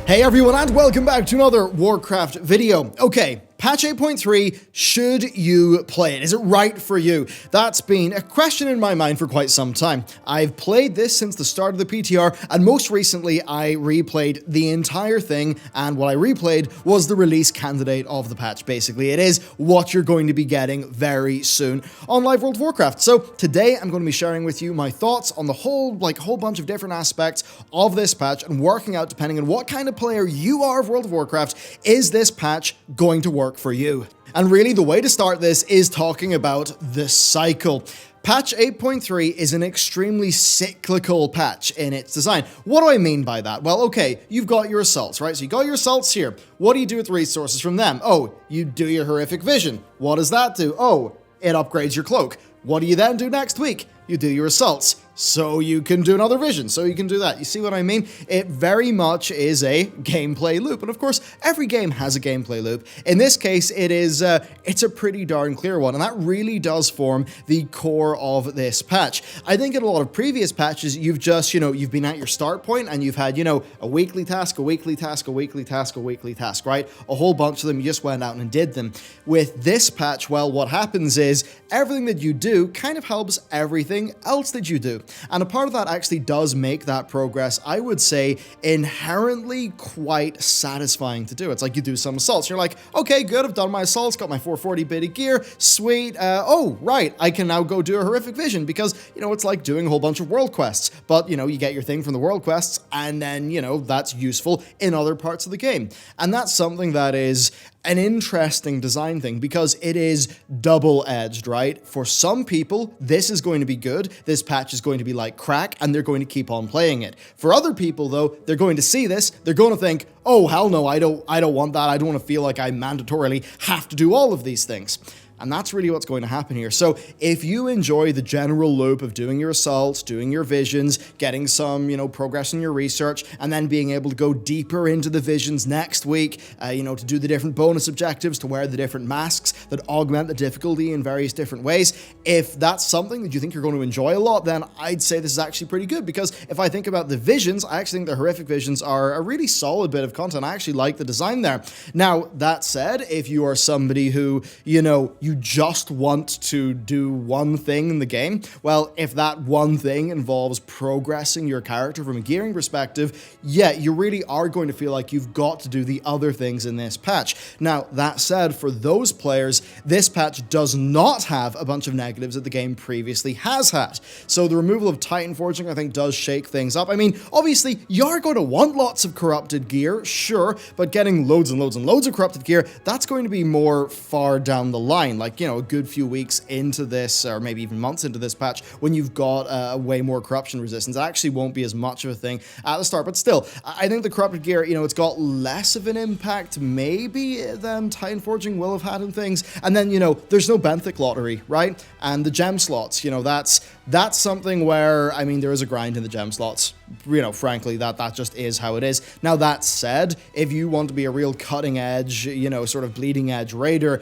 Hey everyone, and welcome back to another Warcraft video. Okay, patch 8.3, should you play it? Is it right for you? That's been a question in my mind for quite some time. I've played this since the start of the PTR, and most recently I replayed the entire thing, and what I replayed was the release candidate of the patch. Basically, it is what you're going to be getting very soon on Live World of Warcraft. So today I'm going to be sharing with you my thoughts on the whole bunch of different aspects of this patch and working out, depending on what kind of player you are of World of Warcraft, is this patch going to work for you? And really, the way to start this is talking about the cycle. Patch 8.3 is an extremely cyclical patch in its design. What do I mean by that? Well, okay, you've got your assaults, right? So you got your assaults here. What do you do with resources from them? Oh, you do your horrific vision. What does that do? Oh, it upgrades your cloak. What do you then do next week? You do your assaults, so you can do another vision, so you can do that. You see what I mean? It very much is a gameplay loop, and of course, every game has a gameplay loop. In this case, it's a pretty darn clear one, and that really does form the core of this patch. I think in a lot of previous patches, you've just, you've been at your start point, and you've had, a weekly task, a weekly task, a weekly task, a weekly task, right? A whole bunch of them, you just went out and did them. With this patch, well, what happens is everything that you do kind of helps everything else that you do. And a part of that actually does make that progress, I would say, inherently quite satisfying to do. It's like you do some assaults. You're like, okay, good, I've done my assaults, got my 440 bit of gear, sweet. Oh, right, I can now go do a horrific vision because, it's like doing a whole bunch of world quests. But, you get your thing from the world quests, and then, that's useful in other parts of the game. And that's something that is an interesting design thing because it is double-edged, right? For some people, this is going to be good. This patch is going to be like crack, and they're going to keep on playing it. For other people, though, they're going to see this, they're going to think, oh, hell no, I don't want that. I don't want to feel like I mandatorily have to do all of these things. And that's really what's going to happen here. So if you enjoy the general loop of doing your assaults, doing your visions, getting some, progress in your research, and then being able to go deeper into the visions next week, to do the different bonus objectives, to wear the different masks that augment the difficulty in various different ways, if that's something that you think you're going to enjoy a lot, then I'd say this is actually pretty good. Because if I think about the visions, I actually think the horrific visions are a really solid bit of content. I actually like the design there. Now, that said, if you are somebody who, you just want to do one thing in the game, well, if that one thing involves progressing your character from a gearing perspective, yeah, you really are going to feel like you've got to do the other things in this patch. Now, that said, for those players, this patch does not have a bunch of negatives that the game previously has had. So the removal of Titan Forging, I think, does shake things up. I mean, obviously, you're going to want lots of corrupted gear, sure, but getting loads and loads and loads of corrupted gear, that's going to be more far down the line. Like, a good few weeks into this, or maybe even months into this patch, when you've got way more corruption resistance. It actually won't be as much of a thing at the start, but still, I think the corrupted gear, it's got less of an impact, maybe, than Titan Forging will have had in things. And then, there's no Benthic lottery, right? And the gem slots, that's something where, I mean, there is a grind in the gem slots. Frankly, that just is how it is. Now, that said, if you want to be a real cutting edge, sort of bleeding edge raider,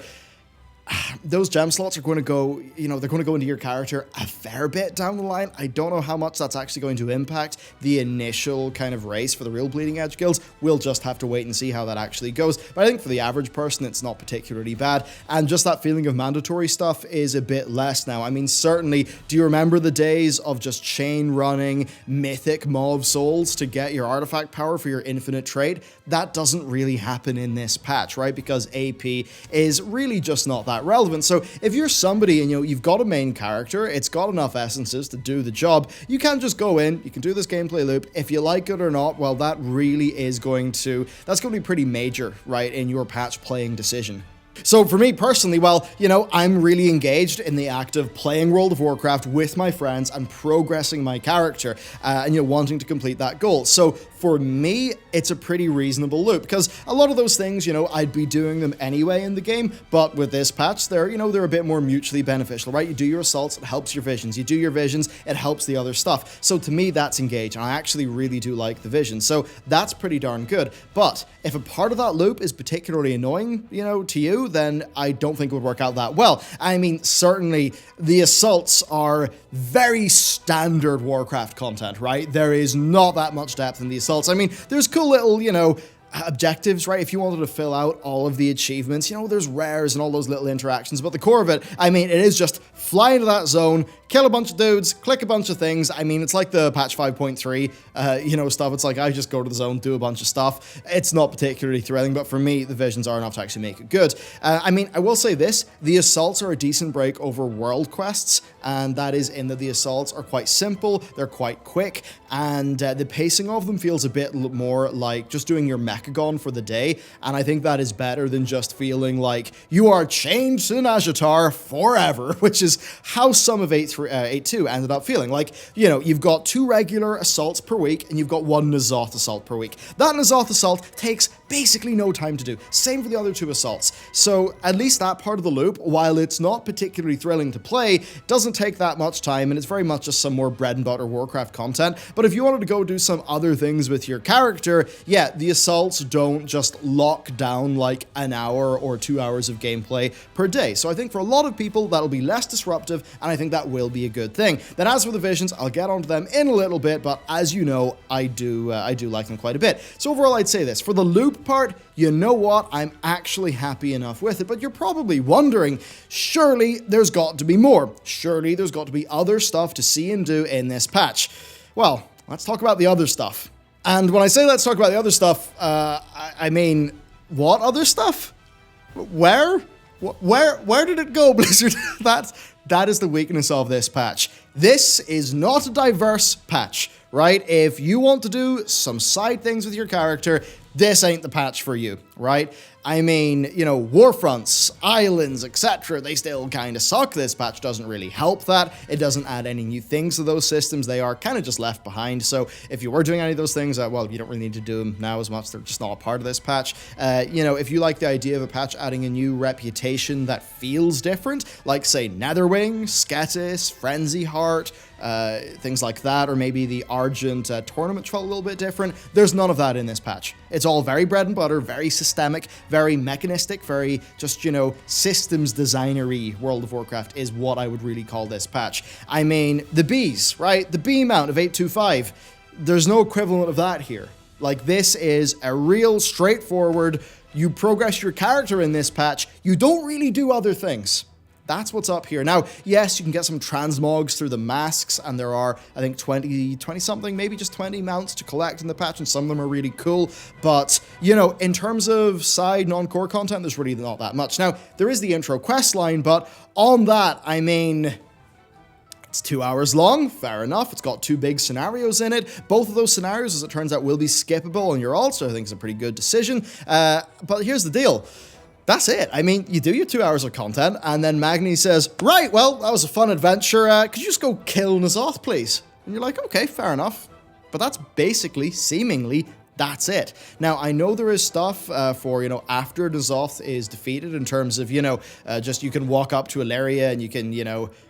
those gem slots are going to go, they're going to go into your character a fair bit down the line. I don't know how much that's actually going to impact the initial kind of race for the real bleeding edge guilds. We'll just have to wait and see how that actually goes. But I think for the average person, it's not particularly bad. And just that feeling of mandatory stuff is a bit less now. I mean, certainly, do you remember the days of just chain running mythic Maw of Souls to get your artifact power for your infinite trade? That doesn't really happen in this patch, right? Because AP is really just not that relevant. So if you're somebody and you've got a main character, it's got enough essences to do the job, you can just go in, you can do this gameplay loop. If you like it or not, well, that really is that's going to be pretty major, right, in your patch playing decision. So for me personally, well, I'm really engaged in the act of playing World of Warcraft with my friends and progressing my character and, wanting to complete that goal. So for me, it's a pretty reasonable loop because a lot of those things, I'd be doing them anyway in the game, but with this patch, they're a bit more mutually beneficial, right? You do your assaults, it helps your visions. You do your visions, it helps the other stuff. So to me, that's engaged, and I actually really do like the vision. So that's pretty darn good. But if a part of that loop is particularly annoying, to you, then I don't think it would work out that well. I mean, certainly the assaults are very standard Warcraft content, right? There is not that much depth in the assaults. I mean, there's cool little, objectives, right? If you wanted to fill out all of the achievements, there's rares and all those little interactions, but the core of it, I mean, it is just fly into that zone, kill a bunch of dudes, click a bunch of things. I mean, it's like the patch 5.3, stuff. It's like I just go to the zone, do a bunch of stuff. It's not particularly thrilling, but for me, the visions are enough to actually make it good. I mean, I will say this, the assaults are a decent break over world quests, and that is in that the assaults are quite simple, they're quite quick, and the pacing of them feels a bit more like just doing your mechagon for the day, and I think that is better than just feeling like you are chained to Nazjatar forever, which is how some of 8.2 ended up feeling. Like, you've got 2 regular assaults per week, and you've got 1 ny'alotha assault per week. That ny'alotha assault takes basically no time to do. Same for the other 2 assaults. So at least that part of the loop, while it's not particularly thrilling to play, doesn't take that much time, and it's very much just some more bread and butter Warcraft content. But if you wanted to go do some other things with your character, yeah, the assaults don't just lock down like an hour or 2 hours of gameplay per day. So I think for a lot of people, that'll be less disruptive, and I think that will be a good thing. Then as for the visions, I'll get onto them in a little bit, but as you know, I do like them quite a bit. So overall, I'd say this. For the loop part, you know what? I'm actually happy enough with it, but you're probably wondering, surely there's got to be more. Surely there's got to be other stuff to see and do in this patch. Well, let's talk about the other stuff. And when I say let's talk about the other stuff, I mean, what other stuff? Where did it go, Blizzard? That is the weakness of this patch. This is not a diverse patch, right? If you want to do some side things with your character, this ain't the patch for you, right? I mean, Warfronts, islands, etc., they still kind of suck. This patch doesn't really help that. It doesn't add any new things to those systems. They are kind of just left behind. So if you were doing any of those things, well, you don't really need to do them now as much. They're just not a part of this patch. If you like the idea of a patch adding a new reputation that feels different, like, say, Netherwing, Sketis, Frenzy Heart, things like that, or maybe the Argent tournament felt a little bit different. There's none of that in this patch. It's all very bread and butter, very systemic, very mechanistic, very just, systems designery. World of Warcraft is what I would really call this patch. I mean, the bees, right? The bee mount of 8.2.5, there's no equivalent of that here. Like, this is a real straightforward, you progress your character in this patch, you don't really do other things. That's what's up here. Now, yes, you can get some transmogs through the masks, and there are, I think, 20-something, maybe just 20 mounts to collect in the patch, and some of them are really cool. But, in terms of side non-core content, there's really not that much. Now, there is the intro quest line, but on that, I mean, it's 2 hours long, fair enough. It's got 2 big scenarios in it. Both of those scenarios, as it turns out, will be skippable on your ult, so I think it's a pretty good decision. But here's the deal. That's it. I mean, you do your 2 hours of content, and then Magni says, right, well, that was a fun adventure. Could you just go kill N'Zoth, please? And you're like, okay, fair enough. But that's basically, seemingly, that's it. Now, I know there is stuff for, after N'Zoth is defeated in terms of, just you can walk up to Ilaria and you can,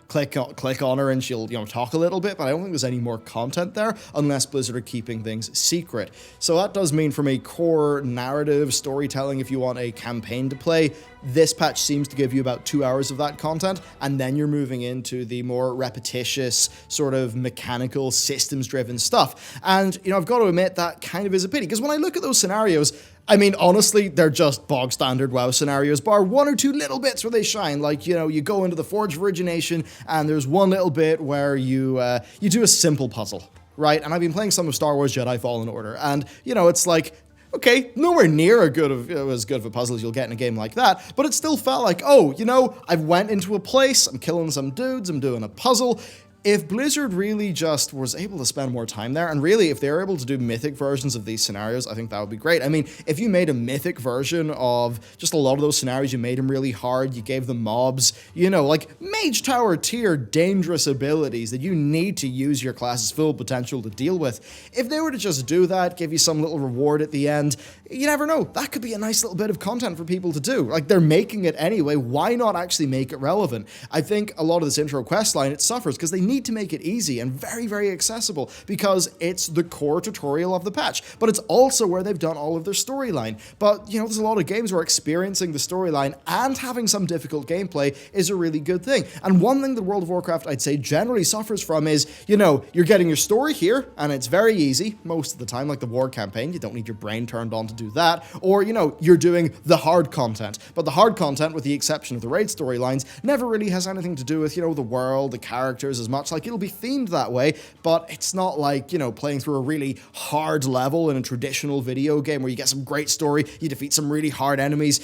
click on her and she'll, talk a little bit, but I don't think there's any more content there unless Blizzard are keeping things secret. So that does mean from a core narrative storytelling, if you want a campaign to play, this patch seems to give you about 2 hours of that content, and then you're moving into the more repetitious, sort of mechanical, systems-driven stuff. And, I've got to admit that kind of is a pity, because when I look at those scenarios, I mean, honestly, they're just bog standard WoW scenarios, bar 1 or 2 little bits where they shine. Like, you go into the Forge of Origination, and there's one little bit where you do a simple puzzle, right? And I've been playing some of Star Wars Jedi Fallen Order, and, it's like, okay, nowhere near as good of a puzzle as you'll get in a game like that, but it still felt like, I went into a place, I'm killing some dudes, I'm doing a puzzle. If Blizzard really just was able to spend more time there, and really if they were able to do mythic versions of these scenarios, I think that would be great. I mean, if you made a mythic version of just a lot of those scenarios, you made them really hard, you gave them mobs, like Mage Tower tier dangerous abilities that you need to use your class's full potential to deal with. If they were to just do that, give you some little reward at the end, you never know, that could be a nice little bit of content for people to do. Like, they're making it anyway, why not actually make it relevant? I think a lot of this intro quest line, it suffers because they need need to make it easy and very, very accessible because it's the core tutorial of the patch, but it's also where they've done all of their storyline. But, you know, there's a lot of games where experiencing the storyline and having some difficult gameplay is a really good thing. And one thing that World of Warcraft, I'd say, generally suffers from is, you know, you're getting your story here, and it's very easy most of the time, like the war campaign. You don't need your brain turned on to do that. Or, you know, you're doing the hard content. But the hard content, with the exception of the raid storylines, never really has anything to do with, you know, the world, the characters as much. Like, it'll be themed that way, but it's not like, you know, playing through a really hard level in a traditional video game where you get some great story, you defeat some really hard enemies.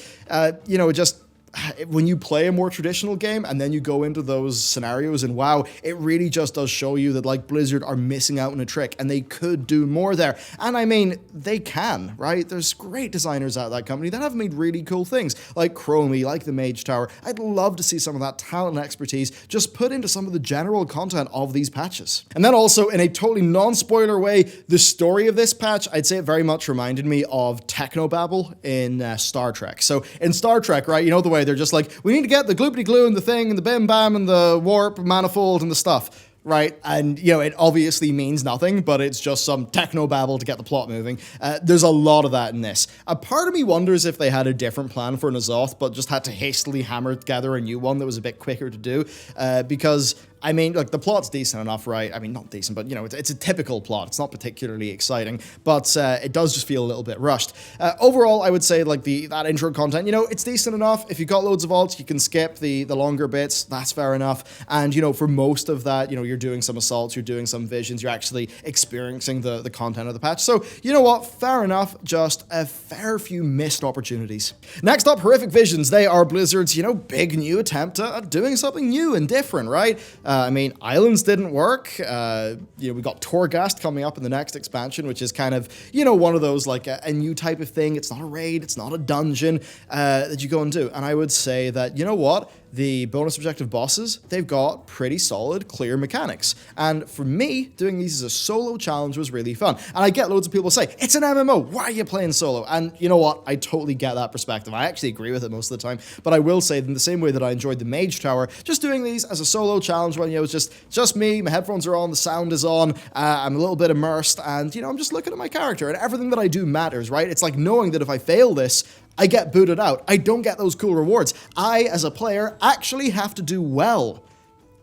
You know, just when you play a more traditional game and then you go into those scenarios and WoW, it really just does show you that, like, Blizzard are missing out on a trick and they could do more there. And I mean, they can, right? There's great designers at that company that have made really cool things, like Chromie, like the Mage Tower. I'd love to see some of that talent and expertise just put into some of the general content of these patches. And then also, in a totally non-spoiler way, the story of this patch, I'd say it very much reminded me of technobabble in Star Trek. So in Star Trek, right, you know the way they're just like, we need to get the gloopity glue and the thing and the bim bam and the warp manifold and the stuff, right? And, you know, it obviously means nothing, but it's just some technobabble to get the plot moving. There's a lot of that in this. A part of me wonders if they had a different plan for ny'alotha, but just had to hastily hammer together a new one that was a bit quicker to do, because I mean, like, the plot's decent enough, right? I mean, not decent, but, you know, it's a typical plot. It's not particularly exciting, but it does just feel a little bit rushed. Overall, I would say, like, that intro content, you know, it's decent enough. If you've got loads of alts, you can skip the longer bits. That's fair enough. And, you know, for most of that, you know, you're doing some assaults, you're doing some visions, you're actually experiencing the content of the patch. So, you know what? Fair enough. Just a fair few missed opportunities. Next up, Horrific Visions. They are Blizzard's, you know, big new attempt at doing something new and different, right? I mean, Islands didn't work. You know, we got Torghast coming up in the next expansion, which is kind of, you know, one of those, like, a new type of thing. It's not a raid, it's not a dungeon that you go and do. And I would say that, you know what? The bonus objective bosses, they've got pretty solid, clear mechanics. And for me, doing these as a solo challenge was really fun. And I get loads of people say, it's an MMO, why are you playing solo? And you know what? I totally get that perspective. I actually agree with it most of the time. But I will say, in the same way that I enjoyed the Mage Tower, just doing these as a solo challenge when, you know, it's just me, my headphones are on, the sound is on, I'm a little bit immersed, and, you know, I'm just looking at my character, and everything that I do matters, right? It's like knowing that if I fail this, I get booted out. I don't get those cool rewards. I, as a player, actually have to do well.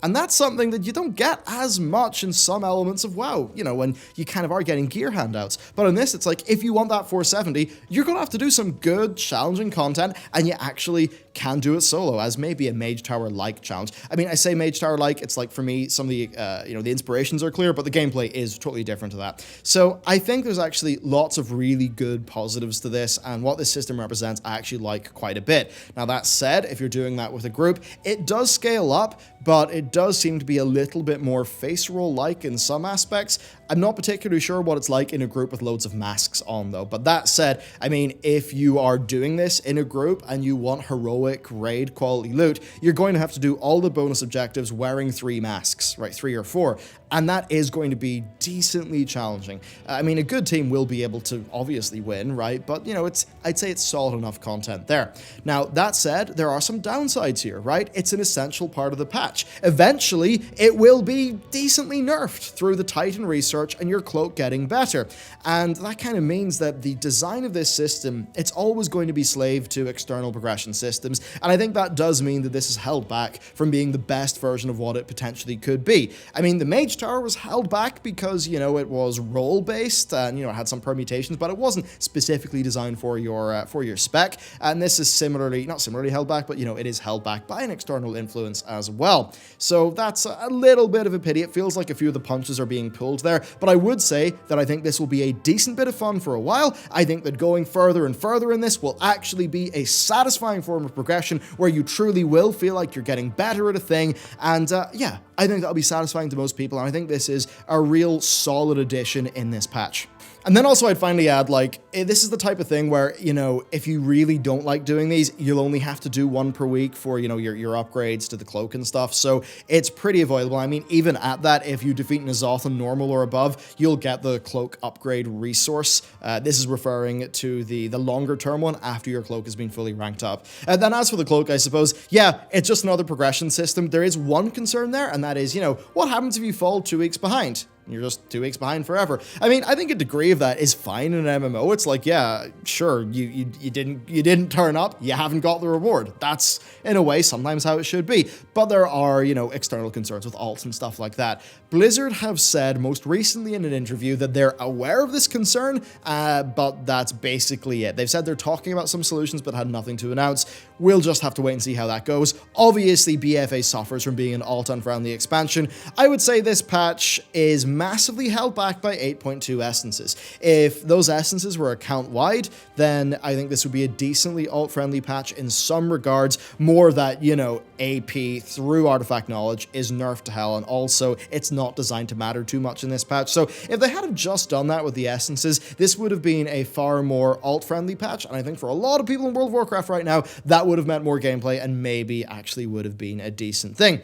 And that's something that you don't get as much in some elements of WoW, you know, when you kind of are getting gear handouts. But in this, it's like, if you want that 470, you're going to have to do some good, challenging content, and you actually can do it solo, as maybe a Mage Tower-like challenge. I mean, I say Mage Tower-like, it's like, for me, some of the, you know, the inspirations are clear, but the gameplay is totally different to that. So I think there's actually lots of really good positives to this, and what this system represents, I actually like quite a bit. Now, that said, if you're doing that with a group, it does scale up, but it does seem to be a little bit more face roll-like in some aspects. I'm not particularly sure what it's like in a group with loads of masks on, though. But that said, I mean, if you are doing this in a group and you want heroic raid quality loot, you're going to have to do all the bonus objectives wearing 3 masks, right? 3 or 4. And that is going to be decently challenging. I mean, a good team will be able to obviously win, right? But, you know, I'd say it's solid enough content there. Now, that said, there are some downsides here, right? It's an essential part of the patch. Eventually, it will be decently nerfed through the Titan research and your cloak getting better. And that kind of means that the design of this system, it's always going to be slave to external progression systems. And I think that does mean that this is held back from being the best version of what it potentially could be. I mean, the Mage Tower was held back because, you know, it was role-based and, you know, it had some permutations, but it wasn't specifically designed for your spec. And this is not similarly held back, but, you know, it is held back by an external influence as well. So that's a little bit of a pity. It feels like a few of the punches are being pulled there, but I would say that I think this will be a decent bit of fun for a while. I think that going further and further in this will actually be a satisfying form of progression where you truly will feel like you're getting better at a thing. And yeah, I think that'll be satisfying to most people, and I think this is a real solid addition in this patch. And then also I'd finally add, like, this is the type of thing where, you know, if you really don't like doing these, you'll only have to do one per week for, you know, your upgrades to the cloak and stuff. So it's pretty avoidable. I mean, even at that, if you defeat ny'alotha normal or above, you'll get the cloak upgrade resource. This is referring to the longer term one after your cloak has been fully ranked up. And then as for the cloak, I suppose, yeah, it's just another progression system. There is one concern there, and that is, you know, what happens if you fall 2 weeks behind? You're just 2 weeks behind forever. I mean, I think a degree of that is fine in an MMO. It's like, yeah, sure, you didn't turn up, you haven't got the reward. That's, in a way, sometimes how it should be. But there are, you know, external concerns with alts and stuff like that. Blizzard have said most recently in an interview that they're aware of this concern, but that's basically it. They've said they're talking about some solutions, but had nothing to announce. We'll just have to wait and see how that goes. Obviously, BFA suffers from being an alt-unfriendly expansion. I would say this patch is massively held back by 8.2 essences. If those essences were account-wide, then I think this would be a decently alt-friendly patch in some regards, more that, you know, AP through artifact knowledge is nerfed to hell, and also it's not designed to matter too much in this patch. So if they had just done that with the essences, this would have been a far more alt-friendly patch, and I think for a lot of people in World of Warcraft right now, that would have meant more gameplay and maybe actually would have been a decent thing.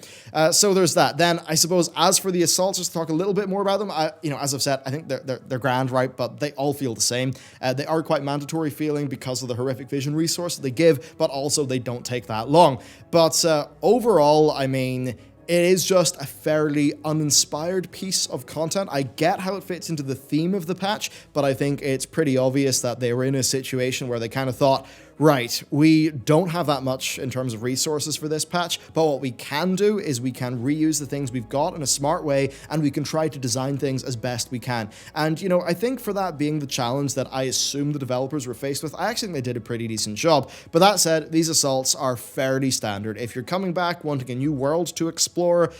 So there's that. Then I suppose as for the assaults, just to talk a little bit more about them, you know, as I've said, I think they're grand, right? But they all feel the same. They are quite mandatory feeling because of the horrific vision resource that they give, but also they don't take that long. But overall, I mean, it is just a fairly uninspired piece of content. I get how it fits into the theme of the patch, but I think it's pretty obvious that they were in a situation where they kind of thought, right, we don't have that much in terms of resources for this patch, but what we can do is we can reuse the things we've got in a smart way, and we can try to design things as best we can. And, you know, I think for that being the challenge that I assume the developers were faced with, I actually think they did a pretty decent job. But that said, these assaults are fairly standard. If you're coming back wanting a new world to explore,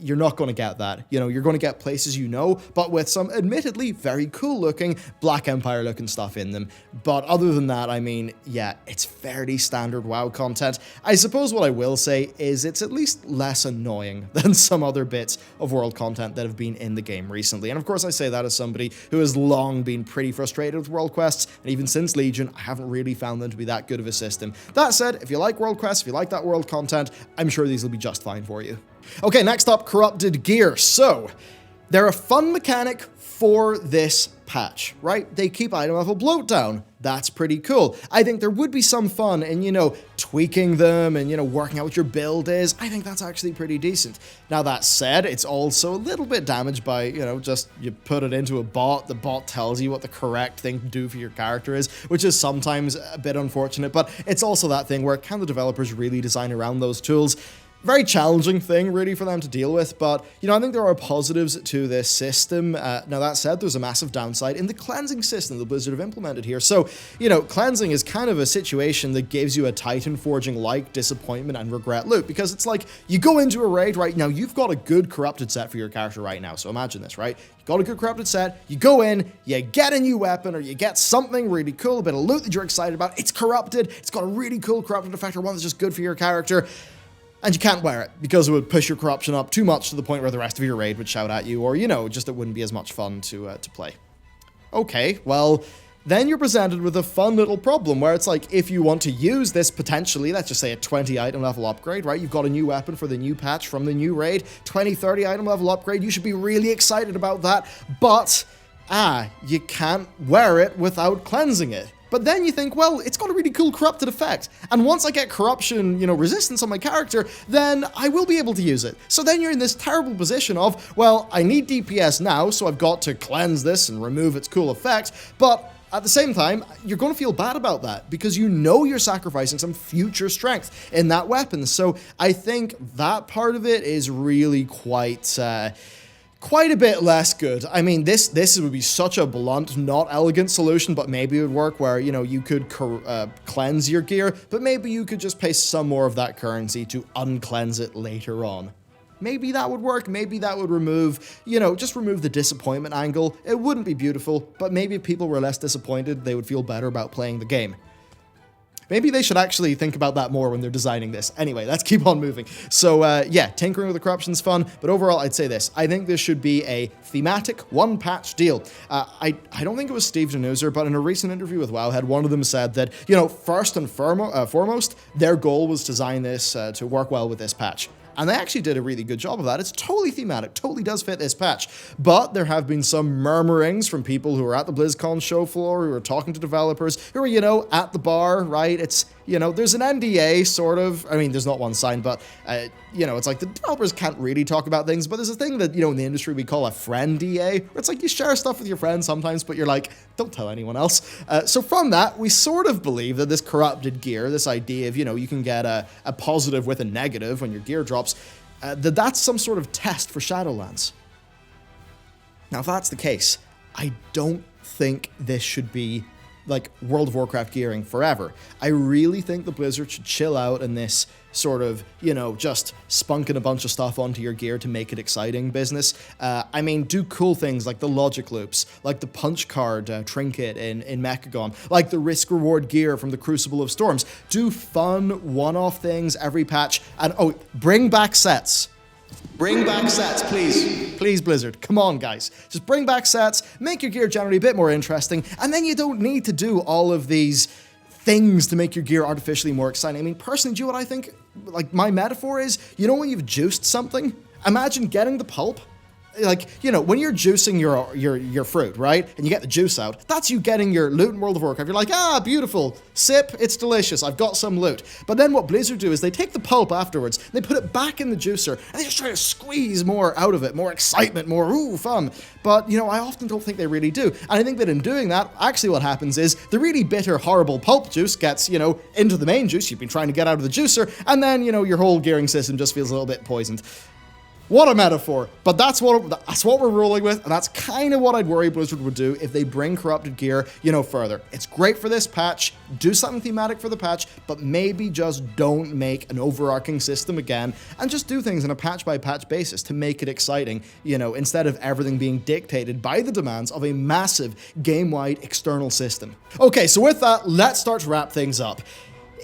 you're not going to get that. You know, you're going to get places you know, but with some admittedly very cool looking Black Empire looking stuff in them. But other than that, I mean, yeah, it's fairly standard WoW content. I suppose what I will say is it's at least less annoying than some other bits of world content that have been in the game recently. And of course I say that as somebody who has long been pretty frustrated with world quests, and even since Legion, I haven't really found them to be that good of a system. That said, if you like world quests, if you like that world content, I'm sure these will be just fine for you. Okay, next up, corrupted gear. So, they're a fun mechanic for this patch, right? They keep item level bloat down. That's pretty cool. I think there would be some fun in, you know, tweaking them and, you know, working out what your build is. I think that's actually pretty decent. Now, that said, it's also a little bit damaged by, you know, just you put it into a bot, the bot tells you what the correct thing to do for your character is, which is sometimes a bit unfortunate, but it's also that thing where can the developers really design around those tools? Very challenging thing, really, for them to deal with, but, you know, I think there are positives to this system. Now, that said, there's a massive downside in the cleansing system that Blizzard have implemented here. So, you know, cleansing is kind of a situation that gives you a Titan Forging-like disappointment and regret loop, because it's like, you go into a raid, right? Now, you've got a good corrupted set for your character right now, so imagine this, right? You've got a good corrupted set, you go in, you get a new weapon, or you get something really cool, a bit of loot that you're excited about, it's corrupted, it's got a really cool corrupted effect, or one that's just good for your character, and you can't wear it because it would push your corruption up too much to the point where the rest of your raid would shout at you, or, you know, just it wouldn't be as much fun to play. Okay, well, then you're presented with a fun little problem where it's like, if you want to use this potentially, let's just say a 20 item level upgrade, right? You've got a new weapon for the new patch from the new raid, 20, 30 item level upgrade, you should be really excited about that, but, you can't wear it without cleansing it. But then you think, well, it's got a really cool corrupted effect. And once I get corruption, you know, resistance on my character, then I will be able to use it. So then you're in this terrible position of, well, I need DPS now, so I've got to cleanse this and remove its cool effect. But at the same time, you're going to feel bad about that because you know you're sacrificing some future strength in that weapon. So I think that part of it is really quite a bit less good. I mean, this would be such a blunt, not elegant solution, but maybe it would work where, you know, you could cleanse your gear, but maybe you could just pay some more of that currency to uncleanse it later on. Maybe that would work. Maybe that would remove, you know, just remove the disappointment angle. It wouldn't be beautiful, but maybe if people were less disappointed, they would feel better about playing the game. Maybe they should actually think about that more when they're designing this. Anyway, let's keep on moving. So yeah, tinkering with the corruption's fun, but overall I'd say this. I think this should be a thematic one-patch deal. I don't think it was Steve Denuser, but in a recent interview with Wowhead, one of them said that, you know, first and foremost, their goal was to design this to work well with this patch. And they actually did a really good job of that. It's totally thematic, totally does fit this patch. But there have been some murmurings from people who are at the BlizzCon show floor, who are talking to developers, who are, you know, at the bar, right? It's, you know, there's an NDA, sort of. I mean, there's not one signed, but, you know, it's like the developers can't really talk about things, but there's a thing that, you know, in the industry we call a friend DA, where it's like you share stuff with your friends sometimes, but you're like, don't tell anyone else. So from that, we sort of believe that this corrupted gear, this idea of, you know, you can get a positive with a negative when your gear drops, that's some sort of test for Shadowlands. Now, if that's the case, I don't think this should be like World of Warcraft gearing forever. I really think the Blizzard should chill out in this sort of, you know, just spunking a bunch of stuff onto your gear to make it exciting business. I mean, do cool things like the logic loops, like the punch card trinket in Mechagon, like the risk-reward gear from the Crucible of Storms. Do fun one-off things every patch, and oh, bring back sets. Bring back sets, please. Please, Blizzard. Come on, guys. Just bring back sets, make your gear generally a bit more interesting, and then you don't need to do all of these things to make your gear artificially more exciting. I mean, personally, do you know what I think? Like, my metaphor is, you know when you've juiced something? Imagine getting the pulp. Like, you know, when you're juicing your fruit, right? And you get the juice out, that's you getting your loot in World of Warcraft. You're like, ah, beautiful. Sip, it's delicious. I've got some loot. But then what Blizzard do is they take the pulp afterwards, they put it back in the juicer, and they just try to squeeze more out of it, more excitement, more, ooh, fun. But, you know, I often don't think they really do. And I think that in doing that, actually what happens is the really bitter, horrible pulp juice gets, you know, into the main juice you've been trying to get out of the juicer, and then, you know, your whole gearing system just feels a little bit poisoned. What a metaphor, but that's what we're rolling with, and that's kind of what I'd worry Blizzard would do if they bring corrupted gear, you know, further. It's great for this patch, do something thematic for the patch, but maybe just don't make an overarching system again, and just do things on a patch-by-patch basis to make it exciting, you know, instead of everything being dictated by the demands of a massive game-wide external system. Okay, so with that, let's start to wrap things up.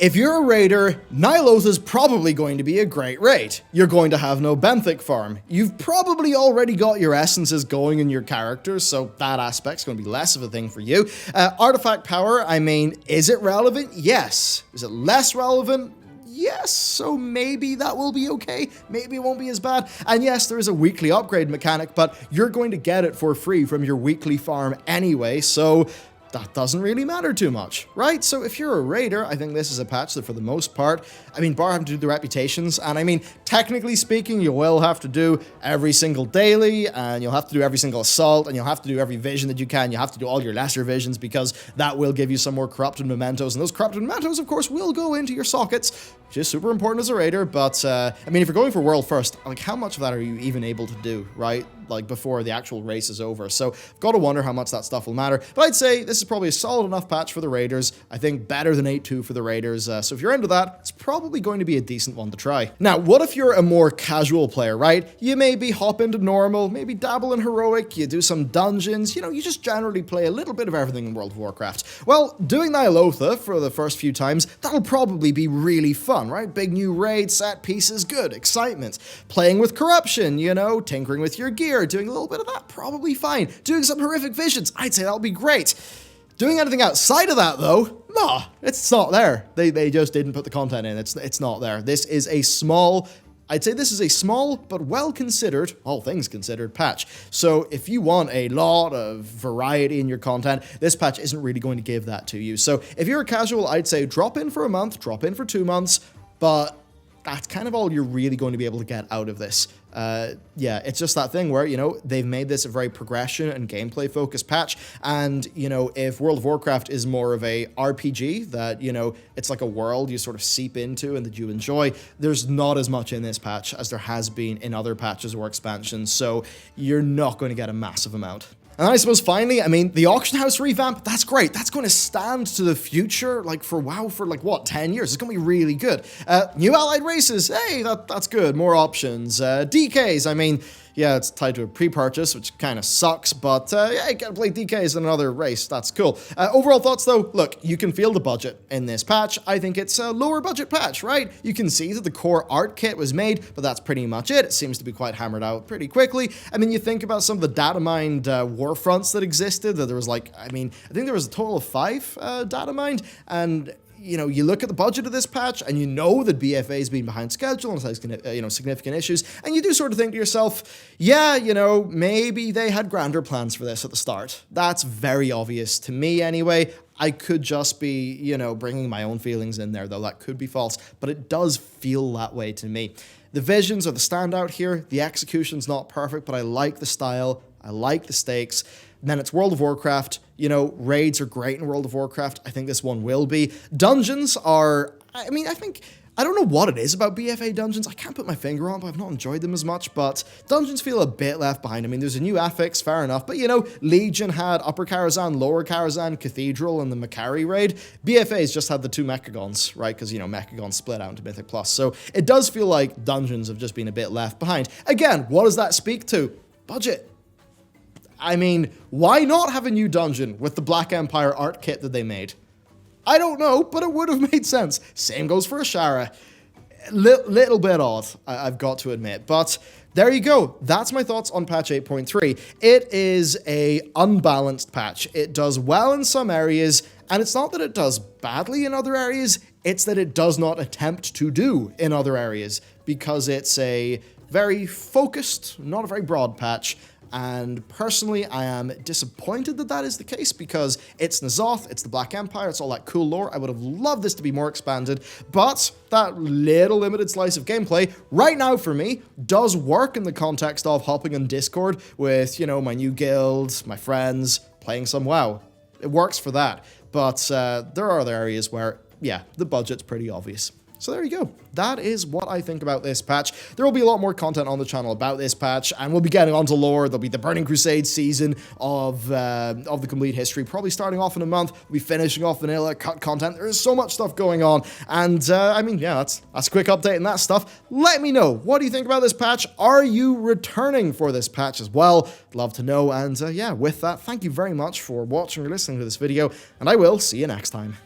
If you're a raider, ny'alotha is probably going to be a great raid. You're going to have no benthic farm. You've probably already got your essences going in your characters, so that aspect's going to be less of a thing for you. Artifact power, I mean, is it relevant? Yes. Is it less relevant? Yes, so maybe that will be okay. Maybe it won't be as bad. And yes, there is a weekly upgrade mechanic, but you're going to get it for free from your weekly farm anyway, so that doesn't really matter too much, right? So if you're a raider, I think this is a patch that for the most part, I mean, bar having to do the reputations, and I mean, technically speaking, you will have to do every single daily, and you'll have to do every single assault, and you'll have to do every vision that you can. You have to do all your lesser visions, because that will give you some more corrupted mementos, and those corrupted mementos, of course, will go into your sockets, which is super important as a raider, but, I mean, if you're going for world first, like, how much of that are you even able to do, right? Like, before the actual race is over. So, I've got to wonder how much that stuff will matter. But I'd say this is probably a solid enough patch for the raiders. I think better than 8.2 for the raiders. So if you're into that, it's probably going to be a decent one to try. Now, what if you're a more casual player, right? You maybe hop into normal, maybe dabble in heroic, you do some dungeons, you know, you just generally play a little bit of everything in World of Warcraft. Well, doing ny'alotha for the first few times, that'll probably be really fun, right? Big new raid, set pieces, good, excitement. Playing with corruption, you know, tinkering with your gear, doing a little bit of that, probably fine. Doing some horrific visions, I'd say that'll be great. Doing anything outside of that, though, nah, it's not there. They just didn't put the content in. It's not there. This is a small, I'd say this is a small but well-considered, all things considered, patch. So if you want a lot of variety in your content, this patch isn't really going to give that to you. So if you're a casual, I'd say drop in for a month, drop in for 2 months, but that's kind of all you're really going to be able to get out of this. Yeah, it's just that thing where, you know, they've made this a very progression and gameplay focused patch. And, you know, if World of Warcraft is more of a RPG that, you know, it's like a world you sort of seep into and that you enjoy, there's not as much in this patch as there has been in other patches or expansions. So you're not going to get a massive amount. And I suppose finally, I mean, the auction house revamp, that's great. That's going to stand to the future, like for WoW for like, what, 10 years? It's going to be really good. New allied races, hey, that's good. More options. DKs, I mean, Yeah, it's tied to a pre-purchase, which kind of sucks, but yeah, you gotta play DKs in another race. That's cool. Overall thoughts, though, look, you can feel the budget in this patch. I think it's a lower budget patch, right? You can see that the core art kit was made, but that's pretty much it. It seems to be quite hammered out pretty quickly. I mean, you think about some of the data mined war fronts that existed, that there was like, I think there was a total of 5 data mined, and you know, you look at the budget of this patch and you know that BFA has been behind schedule and has, significant issues, and you do sort of think to yourself, yeah, you know, maybe they had grander plans for this at the start. That's very obvious to me anyway. I could just be, you know, bringing my own feelings in there, though. That could be false, but it does feel that way to me. The visions are the standout here. The execution's not perfect, but I like the style. I like the stakes. And then it's World of Warcraft. You know, raids are great in World of Warcraft. I think this one will be. Dungeons are, I don't know what it is about BFA dungeons. I can't put my finger on, but I've not enjoyed them as much. But dungeons feel a bit left behind. I mean, there's a new affix, fair enough. But, you know, Legion had Upper Karazhan, Lower Karazhan, Cathedral, and the Macari raid. BFA's just had the 2 Mechagons, right? Because, you know, Mechagons split out into Mythic Plus. So it does feel like dungeons have just been a bit left behind. Again, what does that speak to? Budget. I mean, why not have a new dungeon with the Black Empire art kit that they made? I don't know, but it would have made sense. Same goes for Ashara. Little bit odd, I've got to admit. But there you go. That's my thoughts on patch 8.3. It is a unbalanced patch. It does well in some areas, and it's not that it does badly in other areas, it's that it does not attempt to do in other areas, because it's a very focused, not a very broad patch. And personally, I am disappointed that that is the case, because it's ny'alotha, it's the Black Empire, it's all that cool lore. I would have loved this to be more expanded, but that little limited slice of gameplay right now for me does work in the context of hopping on Discord with, you know, my new guild, my friends, playing some WoW. It works for that, but there are other areas where, yeah, the budget's pretty obvious. So there you go. That is what I think about this patch. There will be a lot more content on the channel about this patch, and we'll be getting onto lore. There'll be the Burning Crusade season of the complete history, probably starting off in a month. We'll be finishing off vanilla, cut content. There is so much stuff going on, and yeah, that's a quick update on that stuff. Let me know, what do you think about this patch? Are you returning for this patch as well? Love to know, and yeah, with that, thank you very much for watching or listening to this video, and I will see you next time.